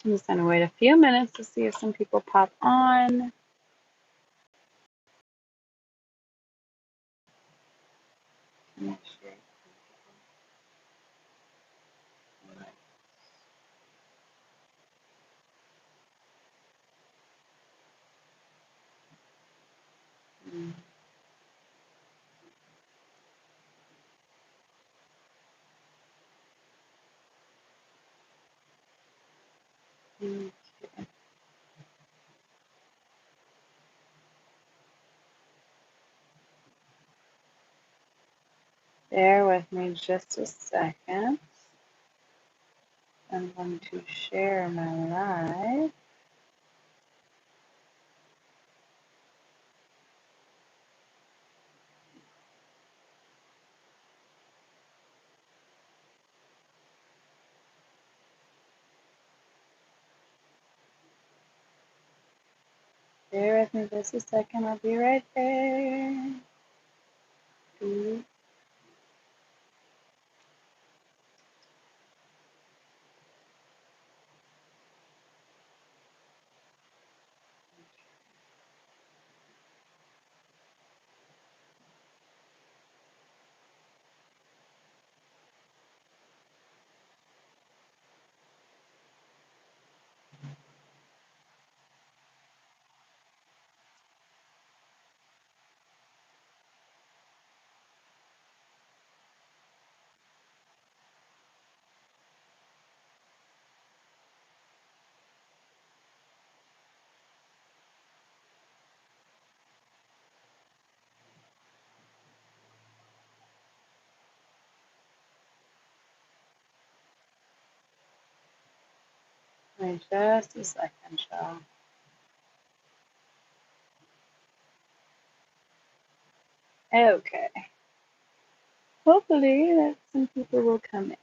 I'm just going to wait a few minutes to see if some people pop on. Bear with me just a second. I'm going to share my live. Bear with me just a second. I'll be right there. Wait just a second, y'all. Okay. Hopefully that some people will come in.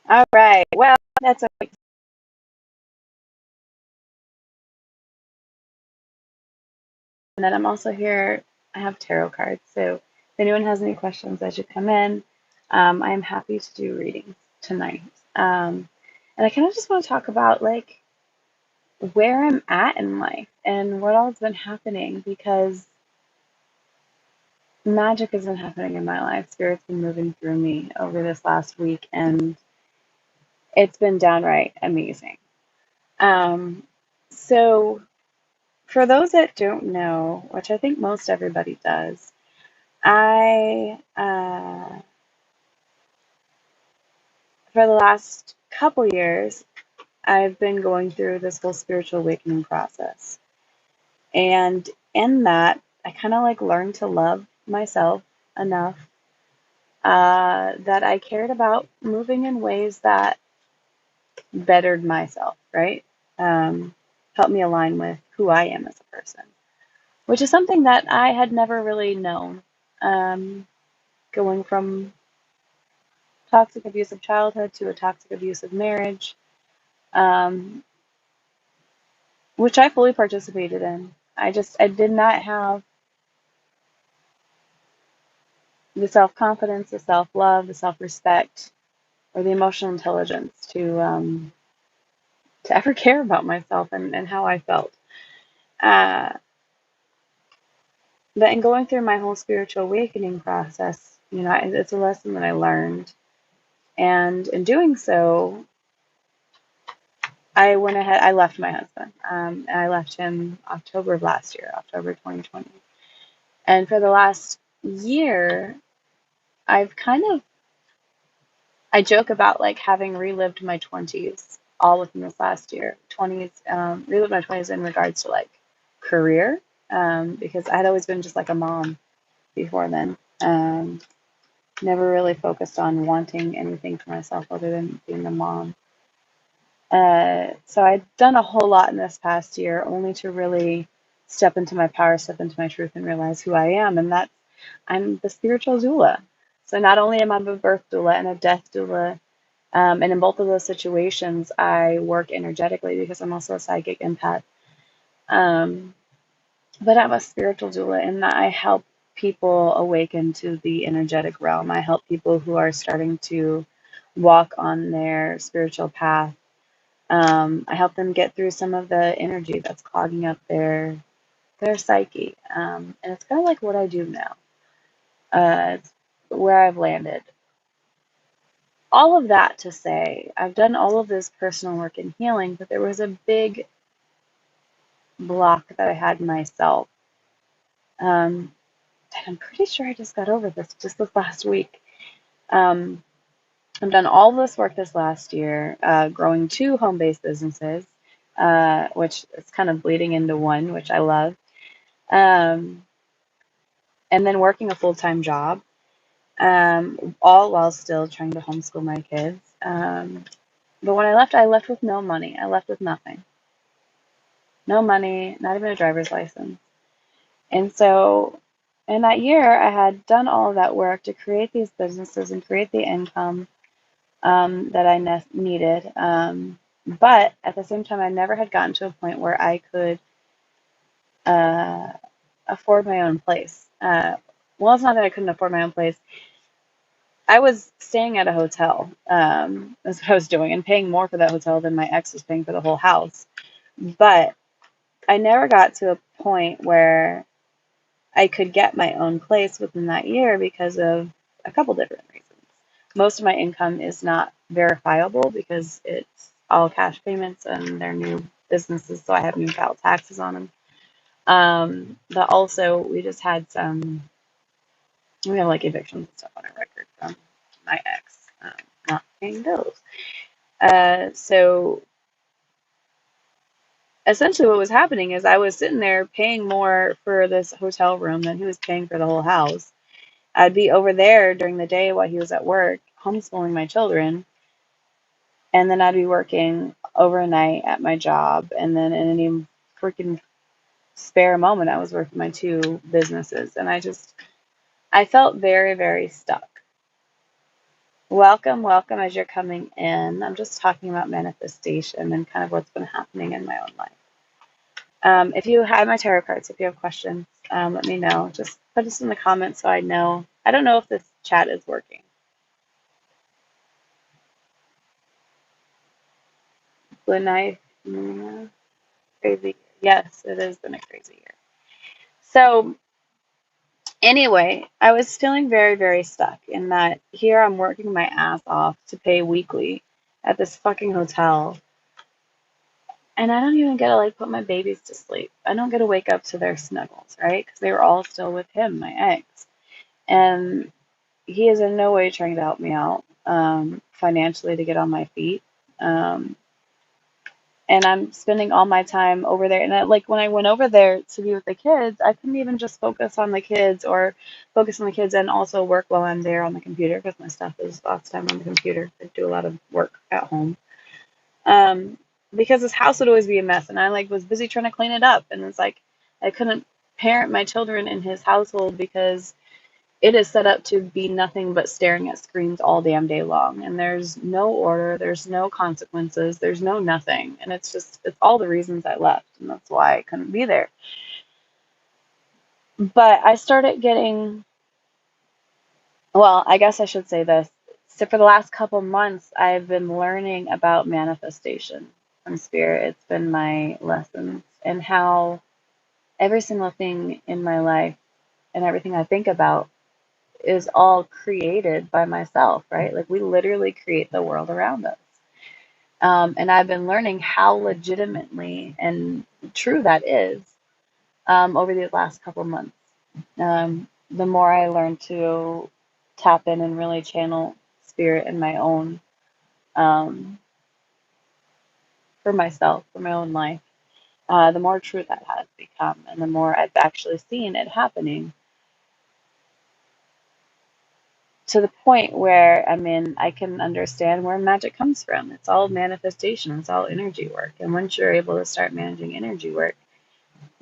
All right. Well, that's okay. And then I'm also here. I have tarot cards. So if anyone has any questions as you come in, I am happy to do readings tonight. And I kind of just want to talk about like where I'm at in life and what all's been happening because magic has been happening in my life. Spirit's been moving through me over this last week, and it's been downright amazing. So, for those that don't know, which I think most everybody does, I, for the last couple years, I've been going through this whole spiritual awakening process. And in that, I kind of like learned to love myself enough that I cared about moving in ways that bettered myself, right? Helped me align with who I am as a person, which is something that I had never really known. Um, Going from toxic abusive childhood to a toxic abusive marriage, um, which I fully participated in. I did not have the self confidence, the self love, the self respect, or the emotional intelligence to ever care about myself and how I felt. Uh, but in going through my whole spiritual awakening process, it's a lesson that I learned. And in doing so, I went ahead, I left my husband. And I left him October of last year, October 2020. And for the last year, I've kind of, I joke about like having relived my 20s all within this last year. 20s, relived my 20s in regards to like career, because I had always been just like a mom before then. Never really focused on wanting anything for myself other than being a mom. So I'd done a whole lot in this past year, only to really step into my power, step into my truth, and realize who I am. And that's I'm the spiritual doula. So not only am I a birth doula and a death doula, and in both of those situations, I work energetically because I'm also a psychic empath. Um, but I'm a spiritual doula in that I help people awaken to the energetic realm. I help people who are starting to walk on their spiritual path. I help them get through some of the energy that's clogging up their psyche. And it's kind of like what I do now. It's where I've landed. All of that to say, I've done all of this personal work and healing, but there was a big block that I had myself. And I'm pretty sure I just got over this just this last week. Um, I've done all this work this last year, growing two home-based businesses, which is kind of bleeding into one, which I love, um, and then working a full-time job, all while still trying to homeschool my kids. But when I left with no money. I left with nothing. No money, not even a driver's license. And so in that year, I had done all of that work to create these businesses and create the income that I needed. But at the same time, I never had gotten to a point where I could uh, afford my own place. Well, it's not that I couldn't afford my own place. I was staying at a hotel. That's what I was doing, and paying more for that hotel than my ex was paying for the whole house. But I never got to a point where I could get my own place within that year because of a couple different reasons. Most of my income is not verifiable because it's all cash payments and they're new businesses, so I have new file taxes on them. But also, we have like evictions and stuff on our record from my ex not paying bills. So essentially what was happening is I was sitting there paying more for this hotel room than he was paying for the whole house. I'd be over there during the day while he was at work, homeschooling my children, and then I'd be working overnight at my job, and then in any freaking spare moment, I was working my two businesses, and I felt very, very stuck. Welcome, welcome as you're coming in. I'm just talking about manifestation and kind of what's been happening in my own life. If you have my tarot cards, if you have questions, let me know. Just put us in the comments so I know. I don't know if this chat is working. Blue knife, crazy. Yes, it has been a crazy year. So anyway, I was feeling very, very stuck in that here I'm working my ass off to pay weekly at this fucking hotel. And I don't even get to like put my babies to sleep. I don't get to wake up to their snuggles, right? Because they were all still with him, my ex. And he is in no way trying to help me out financially to get on my feet. Um, and I'm spending all my time over there. And like when I went over there to be with the kids, I couldn't even just focus on the kids or focus on the kids and also work while I'm there on the computer because my stuff is lots of time on the computer. I do a lot of work at home. Um, because this house would always be a mess, and I like was busy trying to clean it up, and it's like I couldn't parent my children in his household because it is set up to be nothing but staring at screens all damn day long. And there's no order, there's no consequences, there's no nothing. And it's all the reasons I left. And that's why I couldn't be there. But I started getting, well, I guess I should say this. So for the last couple months, I've been learning about manifestation from spirit. It's been my lessons and how every single thing in my life and everything I think about is all created by myself, right? Like we literally create the world around us. And I've been learning how legitimately and true that is over these last couple months. The more I learn to tap in and really channel spirit in my own, um, for myself, for my own life, the more true that has become, and the more I've actually seen it happening to the point where I can understand where magic comes from. It's all manifestation, it's all energy work. And once you're able to start managing energy work,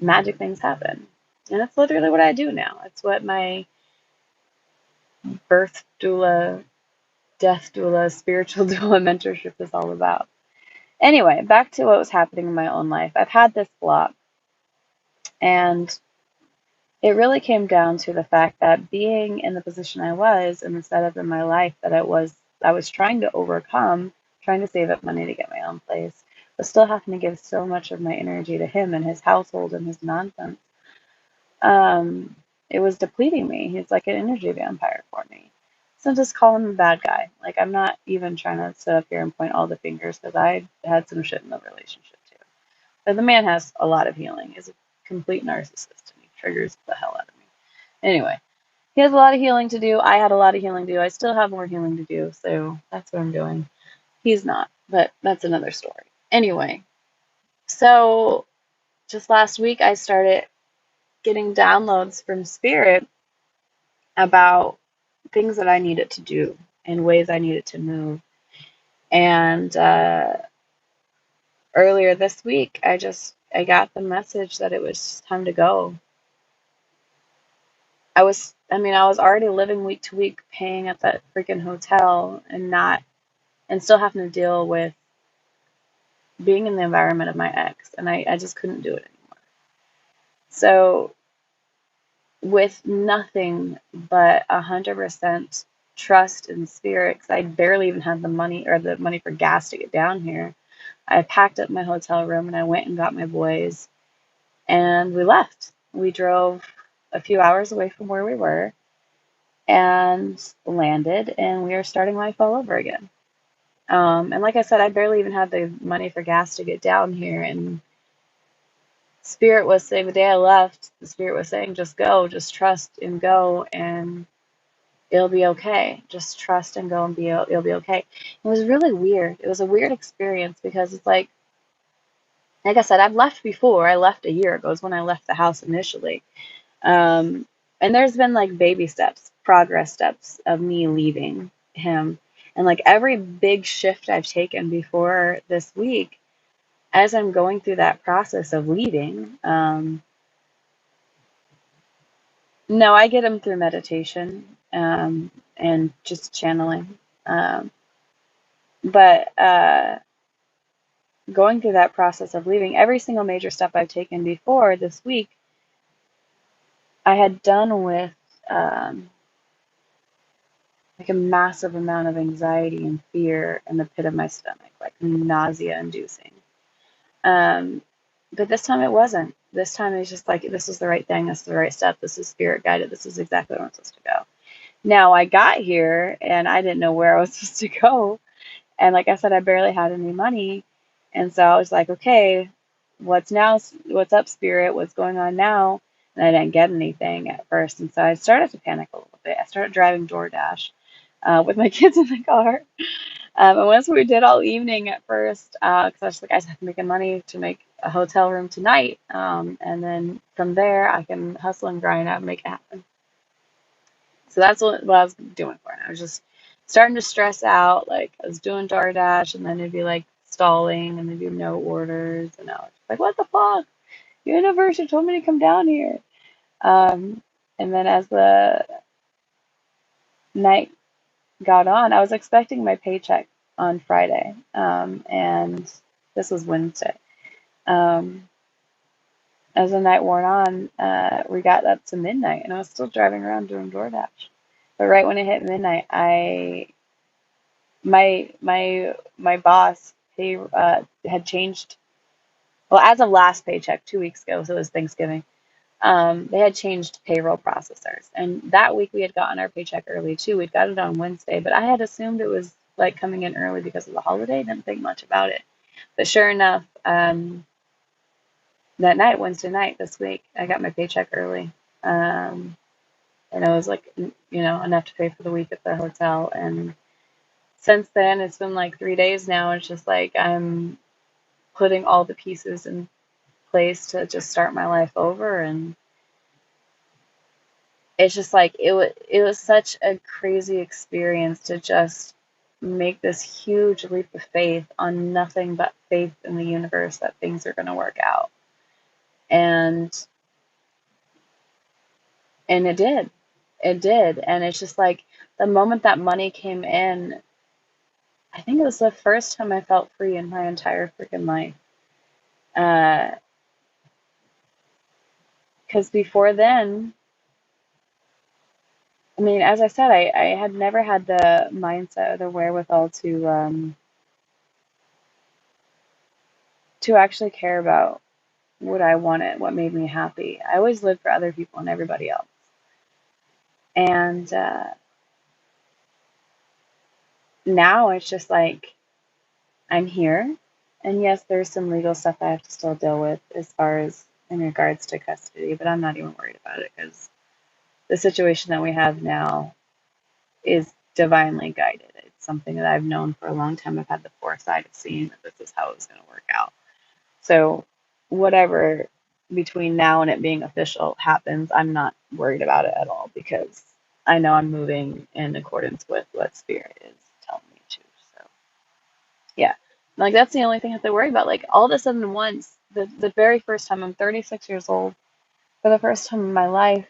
magic things happen. And that's literally what I do now. It's what my birth doula, death doula, spiritual doula mentorship is all about. Anyway, back to what was happening in my own life. I've had this block, and it really came down to the fact that being in the position I was and the setup in my life that I was trying to overcome, trying to save up money to get my own place, but still having to give so much of my energy to him and his household and his nonsense. Um, it was depleting me. He's like an energy vampire for me. So just call him a bad guy. Like I'm not even trying to sit up here and point all the fingers because I had some shit in the relationship too. But the man has a lot of healing. He's a complete narcissist and he triggers the hell out of me. Anyway, he has a lot of healing to do. I had a lot of healing to do. I still have more healing to do, so that's what I'm doing. He's not, but that's another story. Anyway, so just last week I started getting downloads from Spirit about things that I needed to do and ways I needed to move. And earlier this week, I got the message that it was time to go. I was already living week to week, paying at that freaking hotel and still having to deal with being in the environment of my ex, and I just couldn't do it anymore. So with nothing but 100% trust in Spirit, because I barely even had the money for gas to get down here. I packed up my hotel room and I went and got my boys and we left. We drove a few hours away from where we were and landed, and we are starting life all over again. And like I said, I barely even had the money for gas to get down here. And Spirit was saying the day I left, the Spirit was saying, just go, just trust and go, and it'll be okay. Just trust and go and it'll be okay. It was really weird. It was a weird experience because it's like I said, I've left before. I left a year ago is when I left the house initially. Um, and there's been like baby steps, progress steps of me leaving him. And like every big shift I've taken before this week, as I'm going through that process of leaving, no, I get them through meditation and just channeling. Um, but going through that process of leaving, every single major step I've taken before this week, I had done with um, like a massive amount of anxiety and fear in the pit of my stomach, like nausea inducing. Um, but this time it wasn't. This time it's just like, this is the right thing. This is the right step. This is spirit guided. This is exactly where I'm supposed to go. Now I got here and I didn't know where I was supposed to go. And like I said, I barely had any money. And so I was like, okay, what's now? What's up, spirit? What's going on now? And I didn't get anything at first. And so I started to panic a little bit. I started driving DoorDash with my kids in the car. And once we did all evening at first, because I was like, I just have to make money to make a hotel room tonight. And then from there, I can hustle and grind out and make it happen. So that's what I was doing for it. I was just starting to stress out. Like I was doing DoorDash, and then it'd be like stalling, and there'd be no orders, and I was like, "What the fuck? Universe, you told me to come down here." Um, and then as the night got on, I was expecting my paycheck on Friday, and this was Wednesday. Um, as the night wore on, we got up to midnight, and I was still driving around doing DoorDash. But right when it hit midnight, my boss, he had changed. Well, as of last paycheck 2 weeks ago, so it was Thanksgiving. They had changed payroll processors, and that week we had gotten our paycheck early too. We'd got it on Wednesday, but I had assumed it was like coming in early because of the holiday. Didn't think much about it, but sure enough, that night, Wednesday night this week, I got my paycheck early, and it was like enough to pay for the week at the hotel. And since then, it's been like 3 days now. It's just like I'm putting all the pieces in place to just start my life over, and it's just like it was such a crazy experience to just make this huge leap of faith on nothing but faith in the universe that things are going to work out. And and it did. And it's just like the moment that money came in, I think it was the first time I felt free in my entire freaking life. Because Because before then, I mean, as I said, I had never had the mindset or the wherewithal to actually care about what I wanted, what made me happy. I always lived for other people and everybody else. And now it's just like I'm here. And yes, there's some legal stuff I have to still deal with as far as in regards to custody, but I'm not even worried about it because the situation that we have now is divinely guided. It's something that I've known for a long time. I've had the foresight of seeing that this is how it's going to work out. So, whatever between now and it being official happens, I'm not worried about it at all because I know I'm moving in accordance with what Spirit is telling me to. So, yeah. Like, that's the only thing I have to worry about. Like, all of a sudden, once, the very first time, I'm 36 years old, for the first time in my life,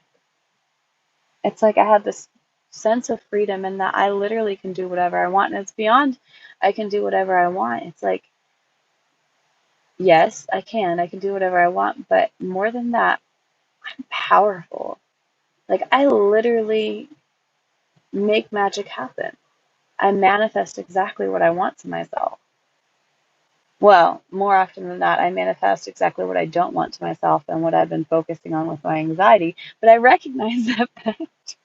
it's like I have this sense of freedom and that I literally can do whatever I want. And it's beyond I can do whatever I want. It's like, yes, I can do whatever I want, but more than that, I'm powerful. Like, I literally make magic happen. I manifest exactly what I want to myself. Well, more often than not, I manifest exactly what I don't want to myself and what I've been focusing on with my anxiety. But I recognize that fact.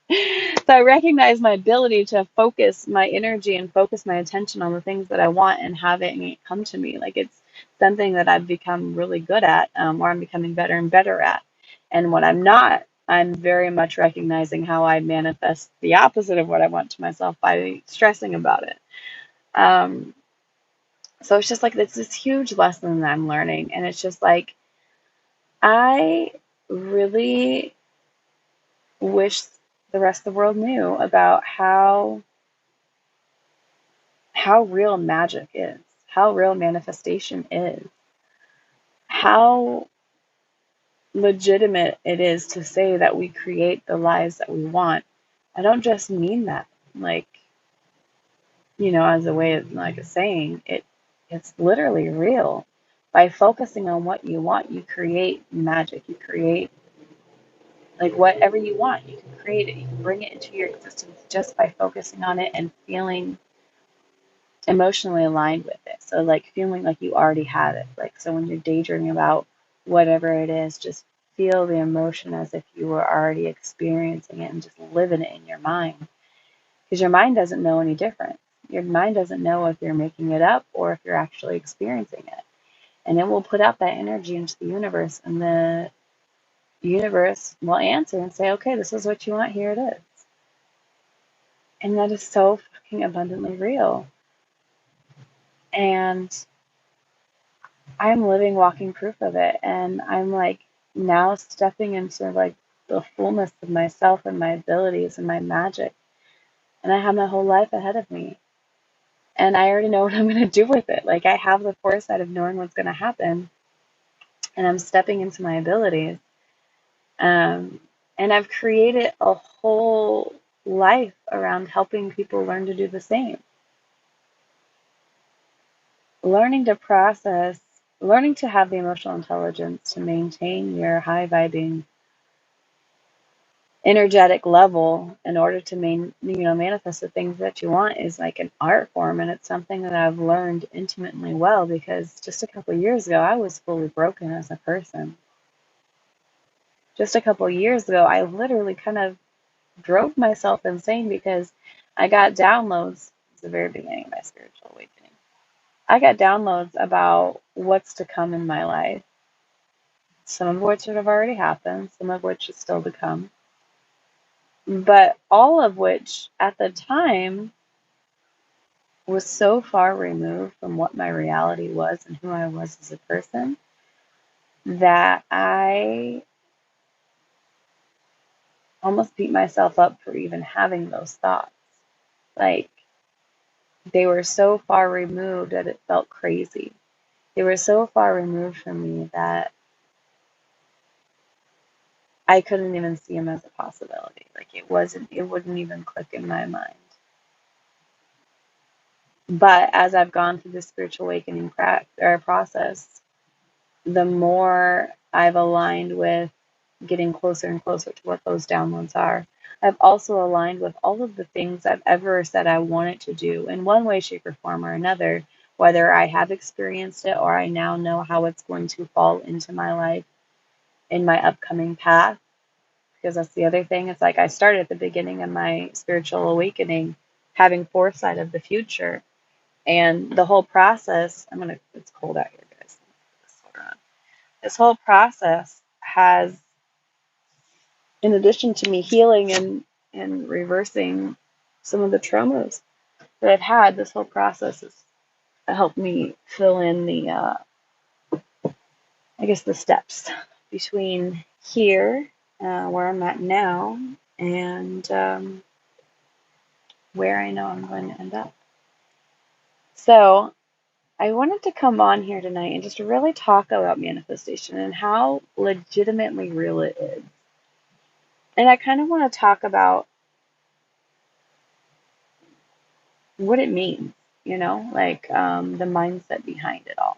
So I recognize my ability to focus my energy and focus my attention on the things that I want and having it come to me. Like, it's something that I've become really good at, or I'm becoming better and better at. And when I'm not, I'm very much recognizing how I manifest the opposite of what I want to myself by stressing about it. Um, so it's just like it's this huge lesson that I'm learning. And it's just like, I really wish the rest of the world knew about how real magic is, how real manifestation is, how legitimate it is to say that we create the lives that we want. I don't just mean that like, as a way of like a saying. It's literally real. By focusing on what you want, you create magic. You create like whatever you want. You can create it. You can bring it into your existence just by focusing on it and feeling emotionally aligned with it. So like feeling like you already have it. Like, so when you're daydreaming about whatever it is, just feel the emotion as if you were already experiencing it and just living it in your mind. Because your mind doesn't know any different. Your mind doesn't know if you're making it up or if you're actually experiencing it. And it will put out that energy into the universe, and the universe will answer and say, okay, this is what you want, here it is. And that is so fucking abundantly real. And I'm living, walking proof of it. And I'm like now stepping into like the fullness of myself and my abilities and my magic. And I have my whole life ahead of me. And I already know what I'm going to do with it. Like, I have the foresight of knowing what's going to happen. And I'm stepping into my abilities. Um, and I've created a whole life around helping people learn to do the same. Learning to process, learning to have the emotional intelligence to maintain your high vibing energetic level in order to manifest the things that you want is like an art form. And it's something that I've learned intimately well, because just a couple of years ago I was fully broken as a person. Just a couple of years ago I literally kind of drove myself insane because I got downloads. It's the very beginning of my spiritual awakening. I got downloads about what's to come in my life, some of which have already happened, some of which is still to come, but all of which at the time was so far removed from what my reality was and who I was as a person that I almost beat myself up for even having those thoughts. Like, they were so far removed that it felt crazy. They were so far removed from me that I couldn't even see them as a possibility. Like, it wouldn't even click in my mind. But as I've gone through the spiritual awakening process, the more I've aligned with getting closer and closer to what those downloads are. I've also aligned with all of the things I've ever said I wanted to do in one way, shape, or form or another, whether I have experienced it or I now know how it's going to fall into my life in my upcoming path. Because that's the other thing. It's like I started at the beginning of my spiritual awakening having foresight of the future. And the whole process, it's cold out here, guys. This whole process has, in addition to me healing and reversing some of the traumas that I've had, this whole process has helped me fill in the steps between here, where I'm at now, and where I know I'm going to end up. So I wanted to come on here tonight and just really talk about manifestation and how legitimately real it is. And I kind of want to talk about what it means, the mindset behind it all.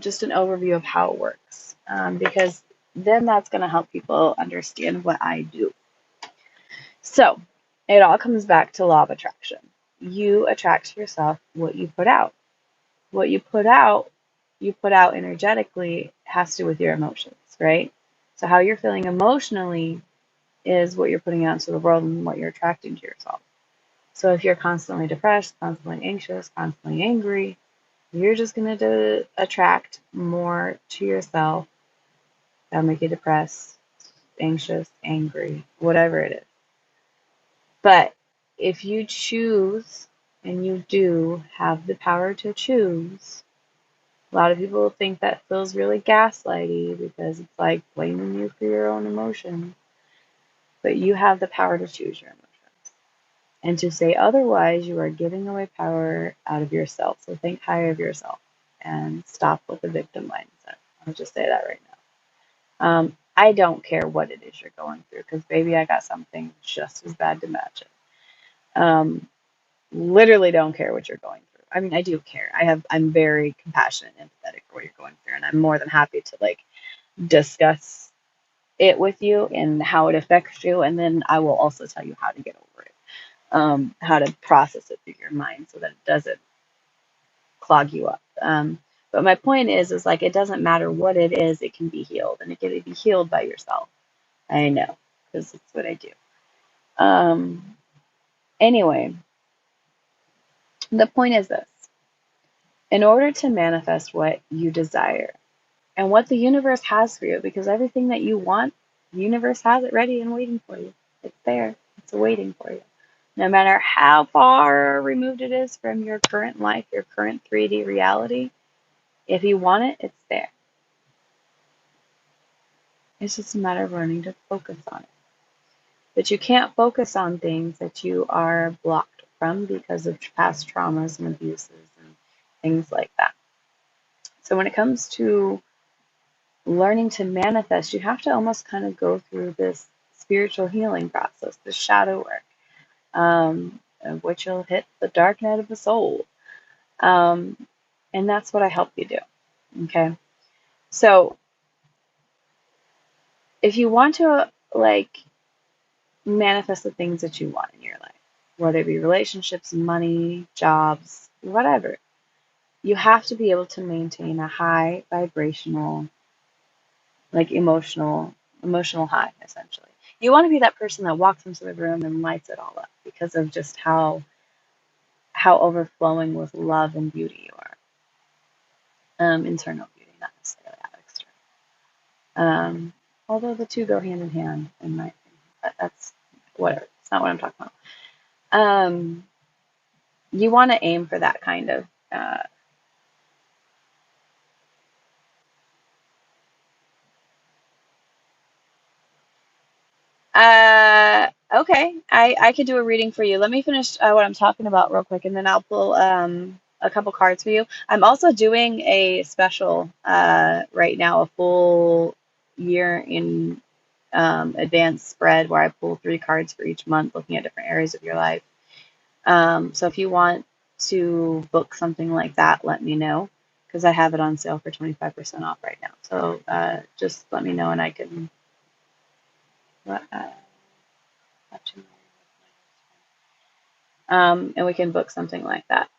Just an overview of how it works, because then that's going to help people understand what I do. So it all comes back to law of attraction. You attract to yourself what you put out. What you put out energetically has to do with your emotions, right? So how you're feeling emotionally is what you're putting out into the world and what you're attracting to yourself. So if you're constantly depressed, constantly anxious, constantly angry, you're just going to attract more to yourself that'll make you depressed, anxious, angry, whatever it is. But if you choose, and you do have the power to choose, a lot of people think that feels really gaslighty because it's like blaming you for your own emotions. But you have the power to choose your emotions. And to say otherwise, you are giving away power out of yourself. So think higher of yourself and stop with the victim mindset. I'll just say that right now. I don't care what it is you're going through because, baby, I got something just as bad to match it. Literally don't care what you're going through. I mean, I do care. I'm very compassionate and empathetic for what you're going through, and I'm more than happy to discuss it with you and how it affects you, and then I will also tell you how to get over it, how to process it through your mind so that it doesn't clog you up. But my point is it doesn't matter what it is, it can be healed, and it can be healed by yourself. I know, because it's what I do. Anyway, the point is this. In order to manifest what you desire and what the universe has for you, because everything that you want, the universe has it ready and waiting for you. It's there. It's waiting for you. No matter how far removed it is from your current life, your current 3D reality, if you want it, it's there. It's just a matter of learning to focus on it. But you can't focus on things that you are blocked from because of past traumas and abuses and things like that. So when it comes to learning to manifest, you have to almost kind of go through this spiritual healing process, the shadow work, which will hit the dark night of the soul. And that's what I help you do. Okay. So if you want to manifest the things that you want in your life, whether it be relationships, money, jobs, whatever, you have to be able to maintain a high vibrational, emotional high, essentially. You want to be that person that walks into the room and lights it all up because of just how overflowing with love and beauty you are. Internal beauty, not necessarily external. Although the two go hand in hand, in my opinion. But that's whatever. It's not what I'm talking about. You want to aim for that kind of okay. I could do a reading for you. Let me finish what I'm talking about real quick, and then I'll pull a couple cards for you. I'm also doing a special right now, a full year in advanced spread where I pull 3 cards for each month, looking at different areas of your life. So if you want to book something like that, let me know, because I have it on sale for 25% off right now. So just let me know and I can let you know. And we can book something like that.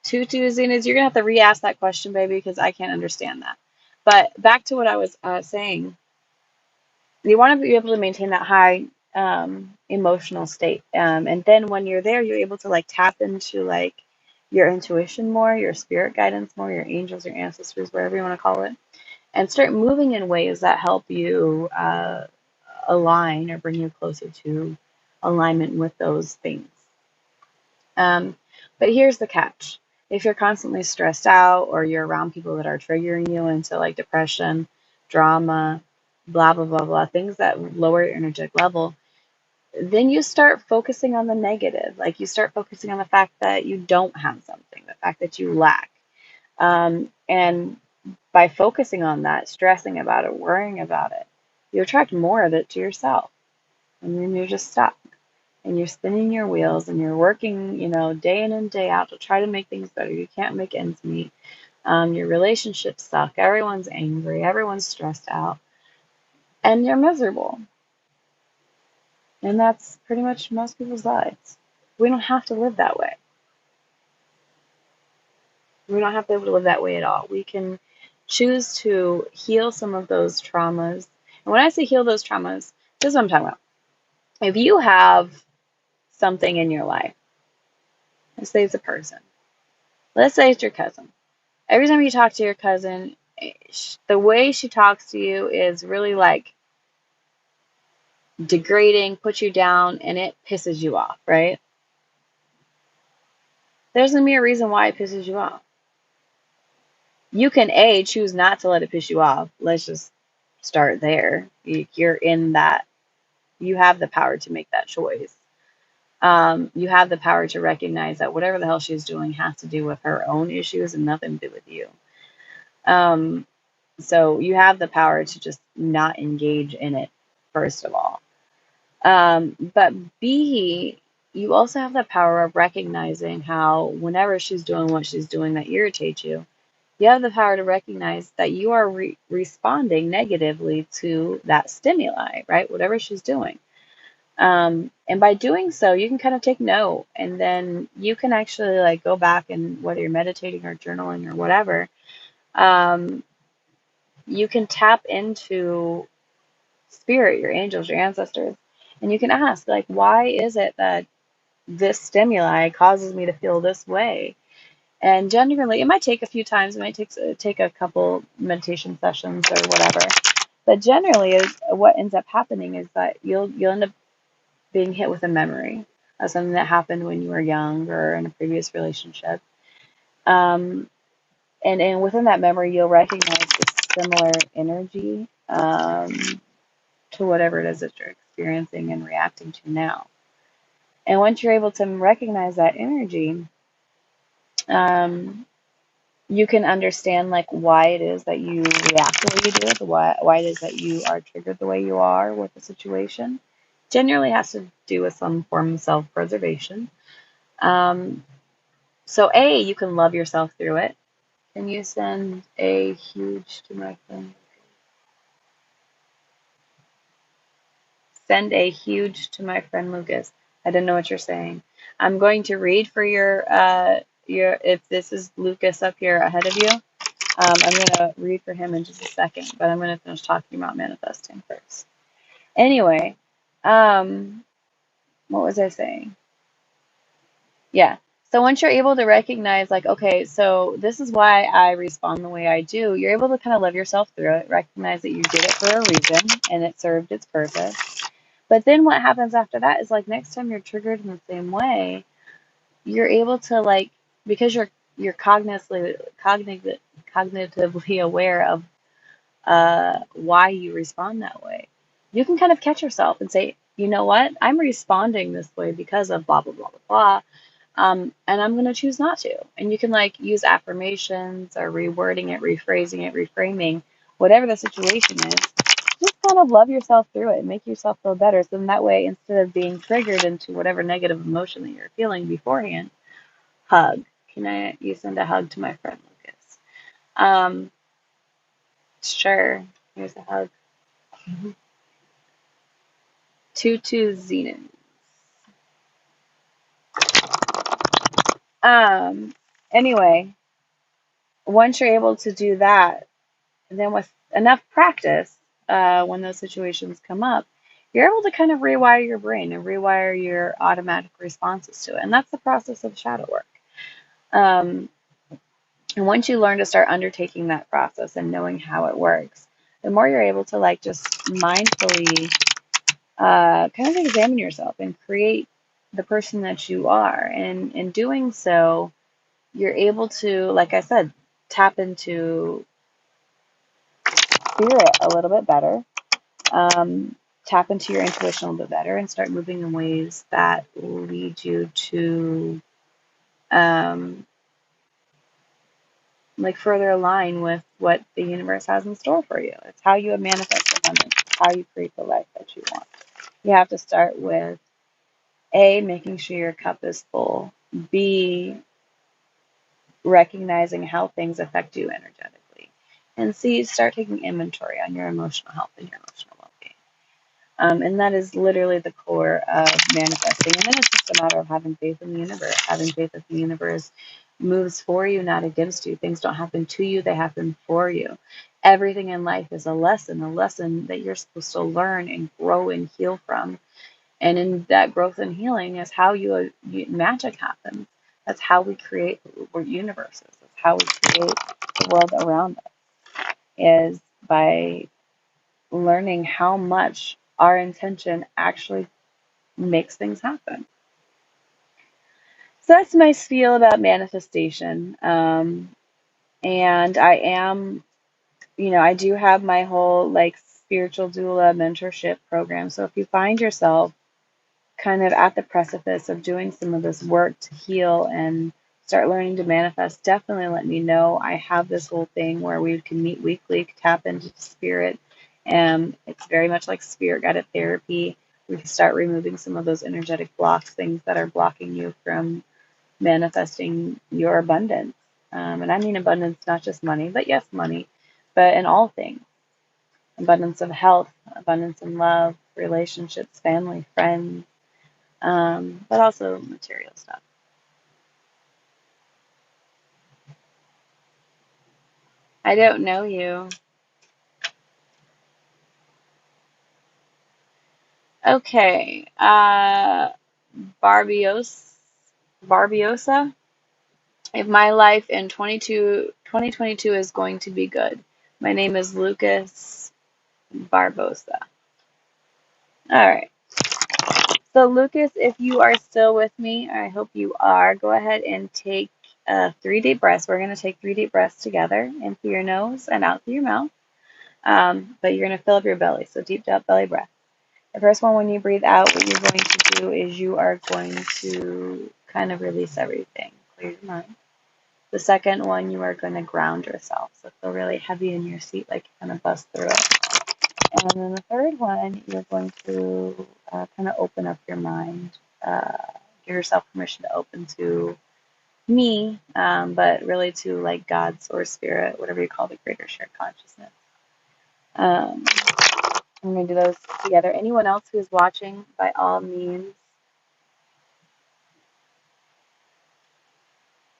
Tutu Zunas, you're gonna have to re-ask that question, baby, because I can't understand that. But back to what I was saying, you want to be able to maintain that high emotional state, and then when you're there, you're able to like tap into like your intuition more, your spirit guidance more, your angels, your ancestors, whatever you want to call it, and start moving in ways that help you align or bring you closer to alignment with those things. But here's the catch. If you're constantly stressed out or you're around people that are triggering you into like depression, drama, blah, blah, blah, blah, things that lower your energetic level, then you start focusing on the negative. Like you start focusing on the fact that you don't have something, the fact that you lack. And by focusing on that, stressing about it, worrying about it, you attract more of it to yourself. And then you're just stuck and you're spinning your wheels and you're working, day in and day out to try to make things better. You can't make ends meet. Your relationships suck. Everyone's angry. Everyone's stressed out. And you're miserable. And that's pretty much most people's lives. We don't have to live that way. We don't have to be able to live that way at all. We can choose to heal some of those traumas. And when I say heal those traumas, this is what I'm talking about. If you have something in your life, let's say it's a person, let's say it's your cousin. Every time you talk to your cousin, the way she talks to you is really like degrading, puts you down, and it pisses you off, right? There's going to be a reason why it pisses you off. You can choose not to let it piss you off. Let's just start there. You're in that. You have the power to make that choice. You have the power to recognize that whatever the hell she's doing has to do with her own issues and nothing to do with you. So you have the power to just not engage in it, first of all. But B, you also have the power of recognizing how whenever she's doing what she's doing that irritates you, you have the power to recognize that you are responding negatively to that stimuli, right? Whatever she's doing. And by doing so, you can kind of take note, and then you can actually like go back and whether you're meditating or journaling or whatever, you can tap into spirit, your angels, your ancestors, and you can ask like, why is it that this stimuli causes me to feel this way? And generally, it might take a few times. It might take a couple meditation sessions or whatever. But generally, what ends up happening is that you'll end up being hit with a memory of something that happened when you were young or in a previous relationship. And within that memory, you'll recognize this similar energy to whatever it is that you're experiencing and reacting to now. And once you're able to recognize that energy, you can understand like why it is that you react the way you do it, why it is that you are triggered the way you are with the situation. Generally has to do with some form of self-preservation. So A, you can love yourself through it. Can you send a huge to my friend? Send a huge to my friend Lucas. I don't know what you're saying. I'm going to read for your if this is Lucas up here ahead of you. I'm going to read for him in just a second, but I'm going to finish talking about manifesting first. Anyway, what was I saying? Yeah. So once you're able to recognize, like, okay, so this is why I respond the way I do, you're able to kind of love yourself through it, recognize that you did it for a reason and it served its purpose. But then what happens after that is like next time you're triggered in the same way, you're able to like, because you're cognitively aware of why you respond that way, you can kind of catch yourself and say, you know what, I'm responding this way because of blah blah blah blah blah, and I'm going to choose not to. And you can like use affirmations or rewording it, rephrasing it, reframing, whatever the situation is. Just kind of love yourself through it and make yourself feel better. So in that way, instead of being triggered into whatever negative emotion that you're feeling beforehand, hug. you send a hug to my friend Lucas? Um, sure. Here's a hug. Tutu Zenith. Um, anyway, once you're able to do that, then with enough practice, when those situations come up, you're able to kind of rewire your brain and rewire your automatic responses to it. And that's the process of shadow work. Um, and once you learn to start undertaking that process and knowing how it works, the more you're able to like just mindfully kind of examine yourself and create the person that you are. And in doing so, you're able to, like I said, tap into spirit a little bit better, um, tap into your intuition a little bit better, and start moving in ways that lead you to um, like further align with what the universe has in store for you. It's how you manifest abundance. It's how you create the life that you want. You have to start with A, making sure your cup is full. B, recognizing how things affect you energetically. And C, start taking inventory on your emotional health and your emotional well-being. And that is literally the core of manifesting. And then it's just a matter of having faith in the universe, having faith that the universe moves for you, not against you. Things don't happen to you, they happen for you. Everything in life is a lesson that you're supposed to learn and grow and heal from. And in that growth and healing is how magic happens. That's how we create universes. That's how we create the world around us, is by learning how much our intention actually makes things happen. So that's my spiel about manifestation. And I do have my whole like spiritual doula mentorship program. So if you find yourself kind of at the precipice of doing some of this work to heal and start learning to manifest, definitely let me know. I have this whole thing where we can meet weekly, tap into spirit, and it's very much like spirit guided therapy. We can start removing some of those energetic blocks, things that are blocking you from manifesting your abundance. And I mean abundance, not just money, but yes, money, but in all things. Abundance of health, abundance in love, relationships, family, friends, but also material stuff. I don't know you. Okay. Barbiosa. If my life in 2022 is going to be good. My name is Lucas Barbosa. All right. So, Lucas, if you are still with me, I hope you are, go ahead and take 3 deep breaths. We're going to take 3 deep breaths together, in through your nose and out through your mouth. But you're going to fill up your belly. So, deep belly breath. The first one, when you breathe out, what you're going to do is you are going to kind of release everything, clear your mind. The second one, you are going to ground yourself. So feel really heavy in your seat, like you're going to bust through it. And then the third one, you're going to kind of open up your mind, give yourself permission to open to me, but really to like God's or spirit, whatever you call the greater shared consciousness. I'm going to do those together. Anyone else who is watching, by all means,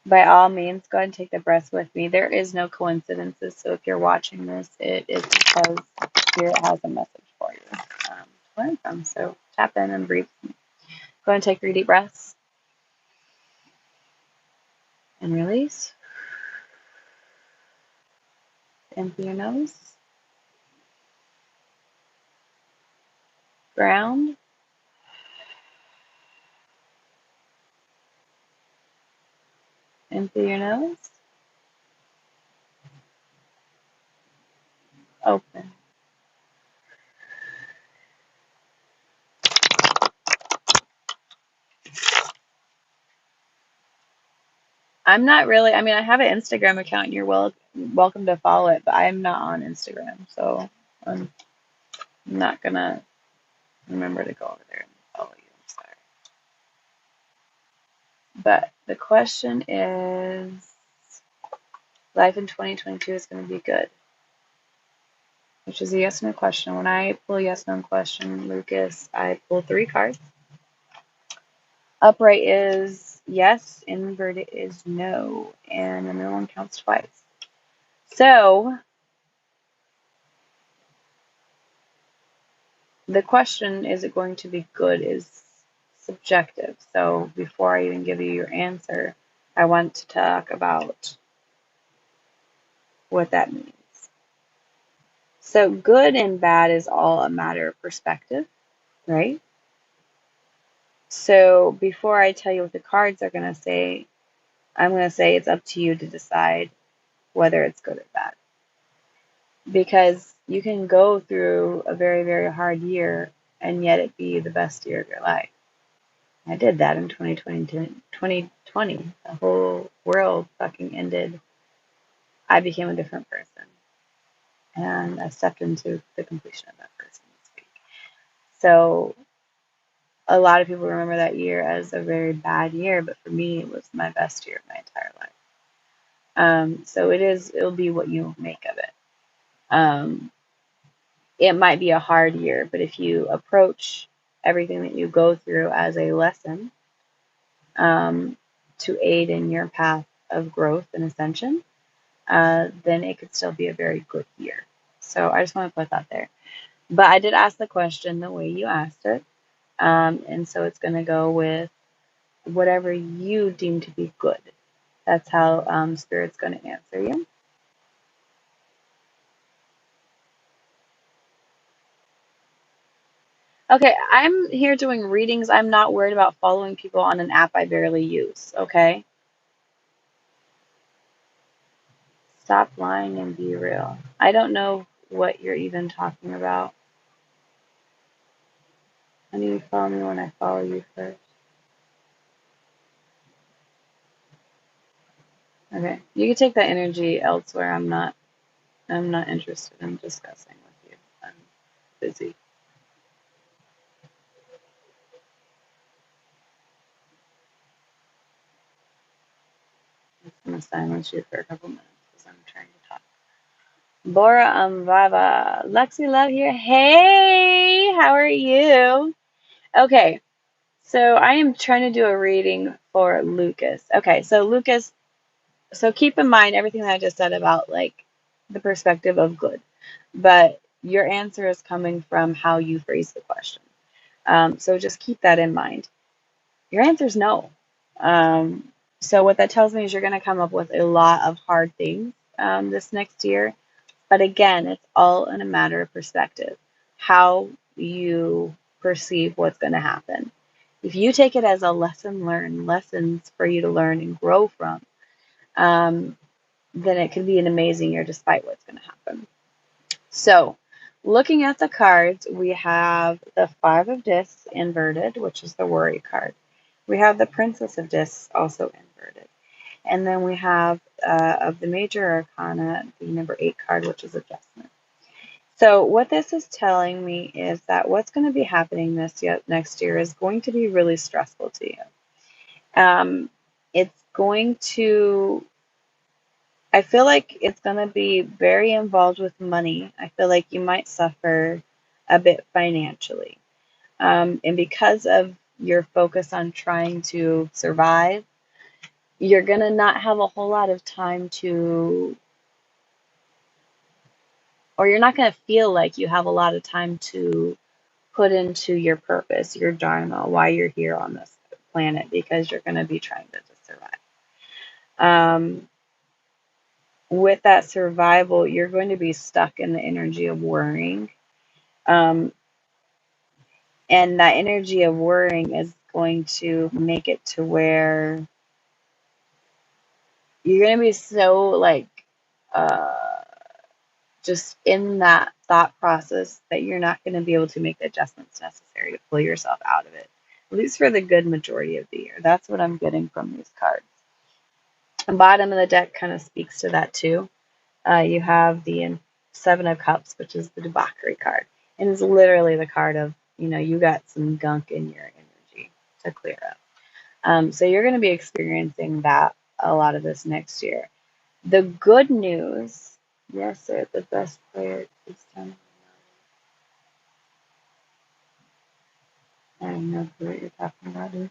go ahead and take the breaths with me. There is no coincidences. So if you're watching this, it is because Spirit has a message for you to learn from. So tap in and breathe. Go ahead and take 3 deep breaths. And release. In through your nose. Ground. In through your nose. Open. I'm not really, I mean, I have an Instagram account and you're welcome to follow it, but I'm not on Instagram. So I'm not going to remember to go over there and follow you. I'm sorry. But the question is, life in 2022 is going to be good, which is a yes no question. When I pull a yes no question, Lucas, I pull 3 cards. Upright is yes, inverted is no, and the middle one counts twice. So the question, is it going to be good, is subjective. So before I even give you your answer, I want to talk about what that means. So good and bad is all a matter of perspective, right? So before I tell you what the cards are going to say, I'm going to say it's up to you to decide whether it's good or bad. Because you can go through a very, very hard year and yet it be the best year of your life. I did that in 2020. The whole world fucking ended. I became a different person. And I stepped into the completion of that person this week. So a lot of people remember that year as a very bad year, but for me, it was my best year of my entire life. So it'll be what you make of it. It might be a hard year, but if you approach everything that you go through as a lesson, to aid in your path of growth and ascension, then it could still be a very good year. So I just want to put that there. But I did ask the question the way you asked it. And so it's going to go with whatever you deem to be good. That's how Spirit's going to answer you. Okay, I'm here doing readings. I'm not worried about following people on an app I barely use, okay? Stop lying and be real. I don't know what you're even talking about. I need to follow me when I follow you first. Okay, you can take that energy elsewhere. I'm not interested in discussing with you. I'm busy. I'm gonna silence you for a couple minutes because I'm trying to talk. Bora Vava. Lexi Love here. Hey, how are you? Okay, so I am trying to do a reading for Lucas. Okay, so Lucas, so keep in mind everything that I just said about like the perspective of good, but your answer is coming from how you phrase the question. So just keep that in mind. Your answer is no. So what that tells me is you're going to come up with a lot of hard things this next year. But again, it's all in a matter of perspective, how you perceive what's going to happen. If you take it as a lesson learned, lessons for you to learn and grow from, then it could be an amazing year despite what's going to happen. So, looking at the cards, we have the Five of Discs inverted, which is the worry card. We have the Princess of Discs also inverted. And then we have, of the major arcana, the number 8 card, which is adjustment. So what this is telling me is that what's going to be happening next year is going to be really stressful to you. It's going to, I feel like it's going to be very involved with money. I feel like you might suffer a bit financially. And because of your focus on trying to survive, you're going to not have a whole lot of time to, or you're not going to feel like you have a lot of time to put into your purpose, your dharma, why you're here on this planet, because you're going to be trying to just survive. With that survival, you're going to be stuck in the energy of worrying. And that energy of worrying is going to make it to where you're going to be so like just in that thought process that you're not going to be able to make the adjustments necessary to pull yourself out of it, at least for the good majority of the year. That's what I'm getting from these cards. The bottom of the deck kind of speaks to that too. You have the Seven of Cups, which is the debauchery card. And it's literally the card of, you got some gunk in your energy to clear up. So you're going to be experiencing that a lot of this next year. The good news, yes, sir, the best player this time. I don't know what you're talking about, dude.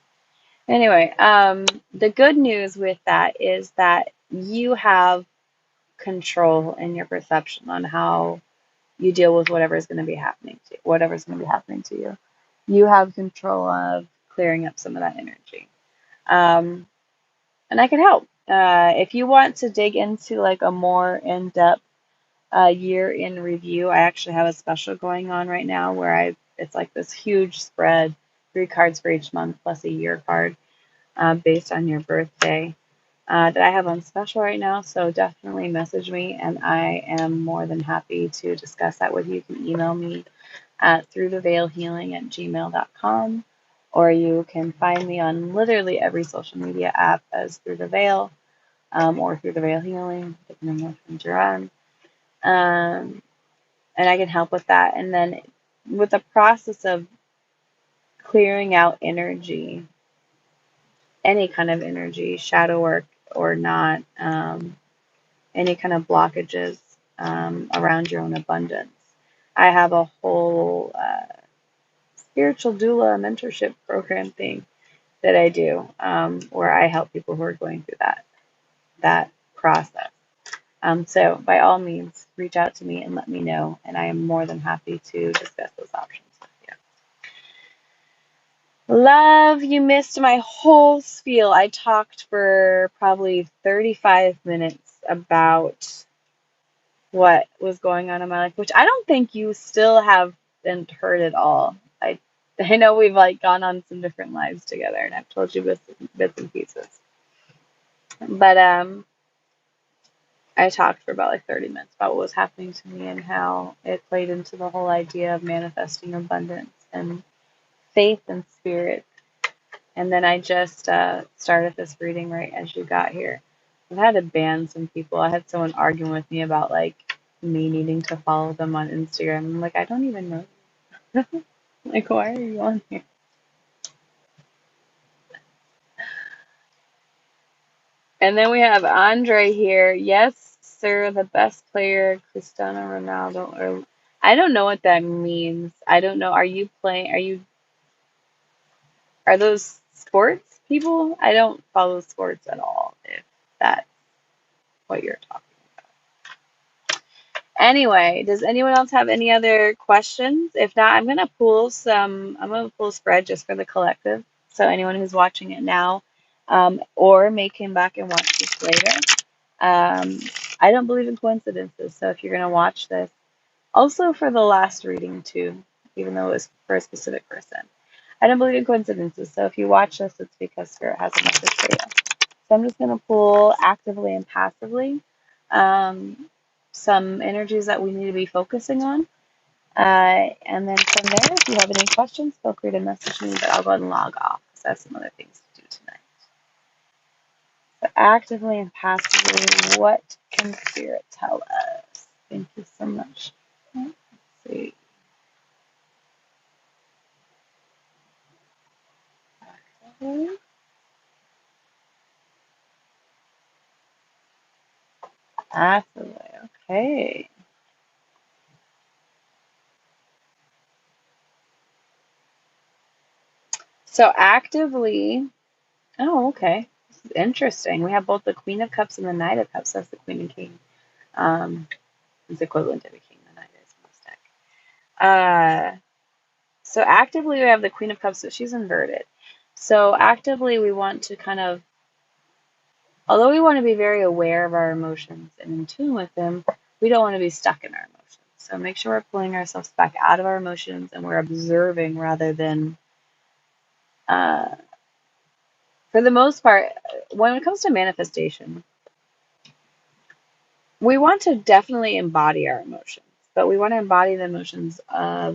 Anyway, the good news with that is that you have control in your perception on how you deal with whatever's going to be happening to you, whatever's going to be happening to you. You have control of clearing up some of that energy. Um, and I can help. If you want to dig into like a more in-depth year in review, I actually have a special going on right now where it's like this huge spread, 3 cards for each month plus a year card based on your birthday that I have on special right now. So definitely message me, and I am more than happy to discuss that with you. You can email me at throughtheveilhealing@gmail.com, or you can find me on literally every social media app as Through the Veil or Through the Veil Healing, depending on which ones you're on. And I can help with that. And then with the process of clearing out energy, any kind of energy, shadow work or not, any kind of blockages around your own abundance. I have a whole spiritual doula mentorship program thing that I do where I help people who are going through that process. So by all means, reach out to me and let me know, and I am more than happy to discuss those options with you. Love, you missed my whole spiel. I talked for probably 35 minutes about what was going on in my life, which I don't think you still haven't heard at all. I know we've like gone on some different lives together, and I've told you bits and pieces. But I talked for about like 30 minutes about what was happening to me and how it played into the whole idea of manifesting abundance and faith and spirit. And then I just started this reading right as you got here. I've had to ban some people. I had someone arguing with me about like me needing to follow them on Instagram. I'm like, I don't even know. Like, why are you on here? And then we have Andre here. Yes, sir, the best player, Cristiano Ronaldo. Or I don't know what that means. I don't know. Are you playing? Are those sports people? I don't follow sports at all. If that's what you're talking. Anyway, does anyone else have any other questions? If not, I'm gonna pull a spread just for the collective. So anyone who's watching it now, or may come back and watch this later. Um, I don't believe in coincidences. So if you're gonna watch this, also for the last reading too, even though it was for a specific person, I don't believe in coincidences. So if you watch this, it's because Spirit has a message for you. So I'm just gonna pull actively and passively. Um, some energies that we need to be focusing on. And then from there, if you have any questions, feel free to message me, but I'll go ahead and log off because I have some other things to do tonight. So actively and passively, what can Spirit tell us? Thank you so much. Let's see. Actively, passively, okay. So actively, oh, okay. This is interesting. We have both the Queen of Cups and the Knight of Cups. That's the Queen and King. It's equivalent to the King. The Knight is in this deck. So actively we have the Queen of Cups, but she's inverted. So actively we want to kind of, although we want to be very aware of our emotions and in tune with them, we don't want to be stuck in our emotions. So make sure we're pulling ourselves back out of our emotions and we're observing rather than, uh, for the most part, when it comes to manifestation, we want to definitely embody our emotions, but we want to embody the emotions of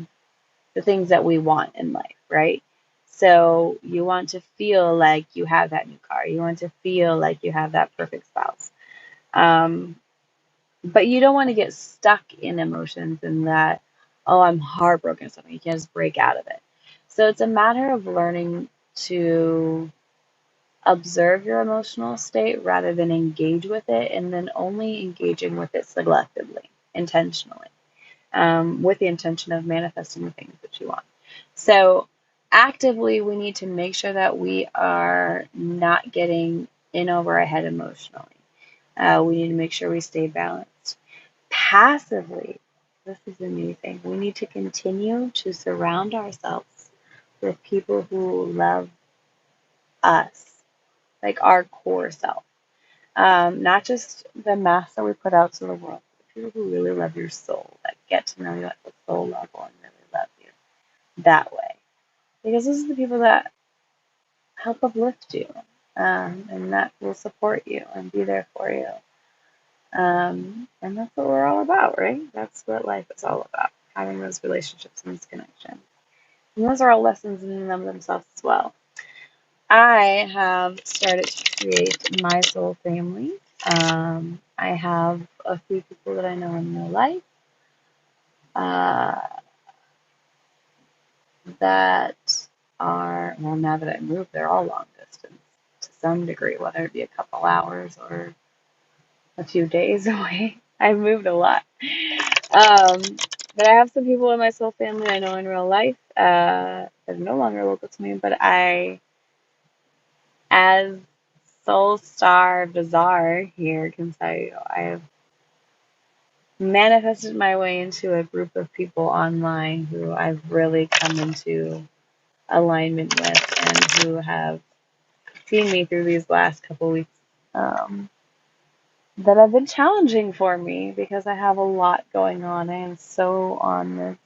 the things that we want in life, right? So you want to feel like you have that new car. You want to feel like you have that perfect spouse. Um, but you don't want to get stuck in emotions and that, oh, I'm heartbroken or something. You can't just break out of it. So it's a matter of learning to observe your emotional state rather than engage with it, and then only engaging with it selectively, intentionally, with the intention of manifesting the things that you want. So, actively, we need to make sure that we are not getting in over our head emotionally. We need to make sure we stay balanced. Passively, this is a new thing. We need to continue to surround ourselves with people who love us, like our core self. Not just the mask that we put out to the world, but people who really love your soul, that get to know you at the soul level and really love you that way. Because those are the people that help uplift you, and that will support you and be there for you. And that's what we're all about, right? That's what life is all about, having those relationships and those connections. And those are all lessons in and of themselves as well. I have started to create my soul family. I have a few people that I know in real life uh, that are, well, now that I moved, they're all long distance to some degree, whether it be a couple hours or a few days away. I've moved a lot. Um, but I have some people in my soul family I know in real life that are no longer local to me, but as Soul Star Bazaar here can tell you, I have manifested my way into a group of people online who I've really come into alignment with and who have seen me through these last couple weeks, that have been challenging for me because I have a lot going on. I am so on this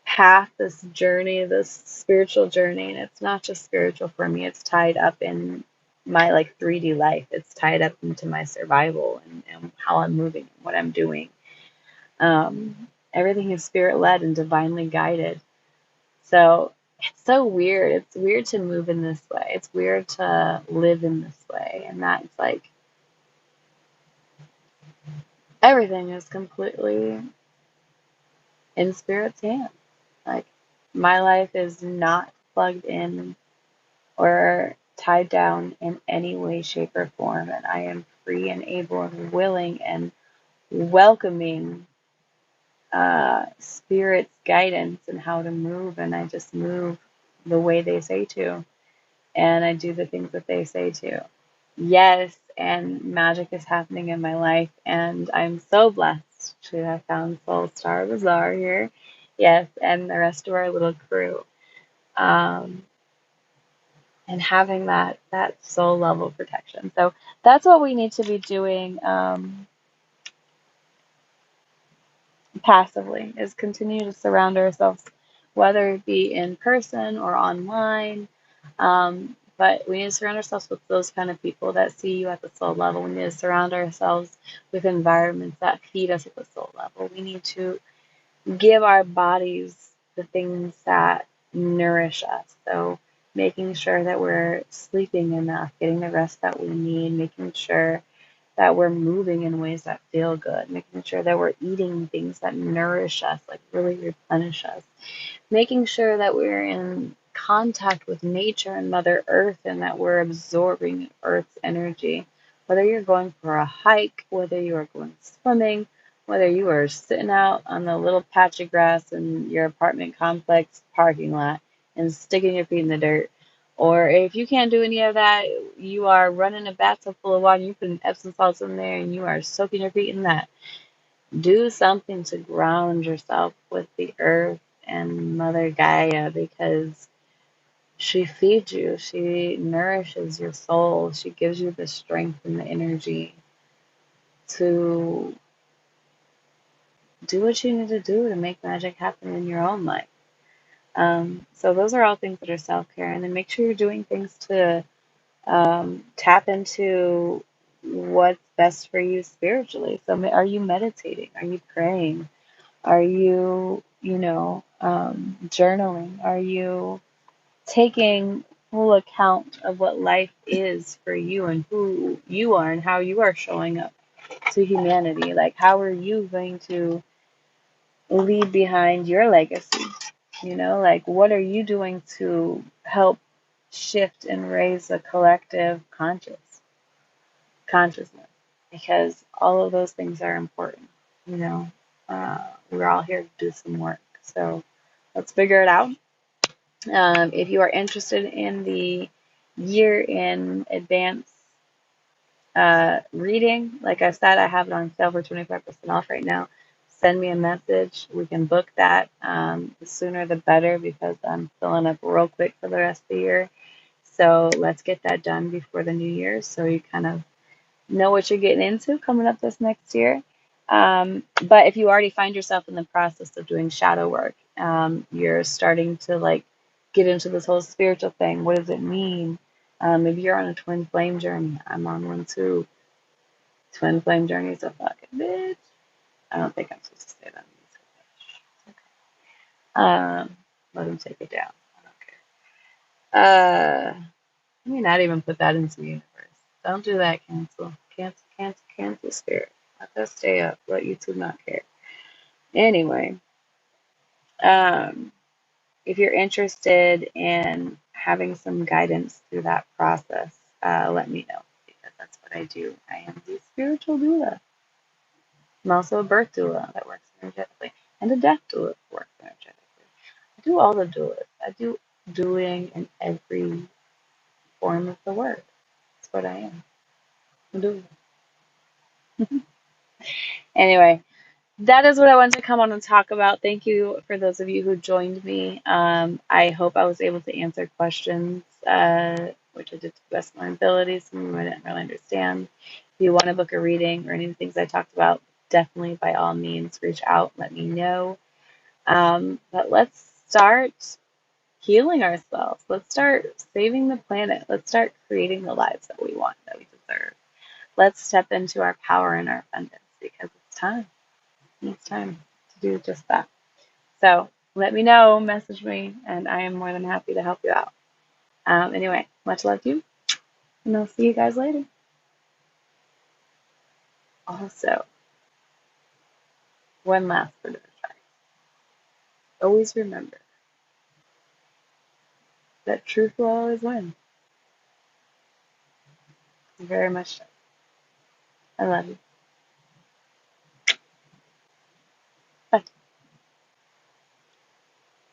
path, this journey, this spiritual journey, and it's not just spiritual for me, it's tied up in my like 3D life. It's tied up into my survival and how I'm moving and what I'm doing. Everything is spirit led and divinely guided. So it's so weird. It's weird to move in this way. It's weird to live in this way. And that's like everything is completely in spirit's hands. Like my life is not plugged in or tied down in any way, shape, or form. And I am free and able and willing and welcoming Spirit's guidance and how to move. And I just move the way they say to. And I do the things that they say to. Yes, and magic is happening in my life. And I'm so blessed to have found Soul Star Bazaar here. Yes, and the rest of our little crew. Um, and having that soul level protection. So that's what we need to be doing, passively, is continue to surround ourselves, whether it be in person or online. But we need to surround ourselves with those kind of people that see you at the soul level. We need to surround ourselves with environments that feed us at the soul level. We need to give our bodies the things that nourish us. So making sure that we're sleeping enough, getting the rest that we need, making sure that we're moving in ways that feel good, making sure that we're eating things that nourish us, like really replenish us, making sure that we're in contact with nature and Mother Earth and that we're absorbing Earth's energy. Whether you're going for a hike, whether you are going swimming, whether you are sitting out on the little patch of grass in your apartment complex parking lot and sticking your feet in the dirt, or if you can't do any of that, you are running a bathtub full of water, you put Epsom salts in there and you are soaking your feet in that. Do something to ground yourself with the earth and Mother Gaia because she feeds you, she nourishes your soul, she gives you the strength and the energy to do what you need to do to make magic happen in your own life. So those are all things that are self-care, and then make sure you're doing things to tap into what's best for you spiritually. So are you meditating? Are you praying? Are you, journaling? Are you taking full account of what life is for you and who you are and how you are showing up to humanity? Like, how are you going to leave behind your legacy? Like, what are you doing to help shift and raise a collective consciousness, because all of those things are important. You know, we're all here to do some work, so let's figure it out. If you are interested in the year in advance reading, like I said, I have it on sale for 25% off right now. Send me a message. We can book that. The sooner the better, because I'm filling up real quick for the rest of the year. So let's get that done before the new year, so you kind of know what you're getting into coming up this next year. But if you already find yourself in the process of doing shadow work, you're starting to like get into this whole spiritual thing. What does it mean? Maybe you're on a twin flame journey. I'm on one too. Twin flame journey is a fucking bitch. I don't think I'm supposed to say that. Let him take it down. I don't care. Let me not even put that into the universe. Don't do that, cancel. Cancel, cancel, cancel, spirit. Let that stay up. Let YouTube not care. Anyway, um, if you're interested in having some guidance through that process, let me know, because that's what I do. I am the spiritual doula. I'm also a birth doula that works energetically, and a death doula that works energetically. I do all the doulas. I do doing in every form of the word. That's what I am. A doula. Anyway, that is what I wanted to come on and talk about. Thank you for those of you who joined me. I hope I was able to answer questions, which I did to the best of my ability. Some of them I didn't really understand. If you want to book a reading or any of the things I talked about, definitely by all means reach out. Let me know. But let's start healing ourselves. Let's start saving the planet. Let's start creating the lives that we want, that we deserve. Let's step into our power and our abundance, because it's time. It's time to do just that. So let me know, message me, and I am more than happy to help you out. Anyway, much love to you, and I'll see you guys later. Also, one last bit of advice. Always remember that truth will always win. Very much so. I love you.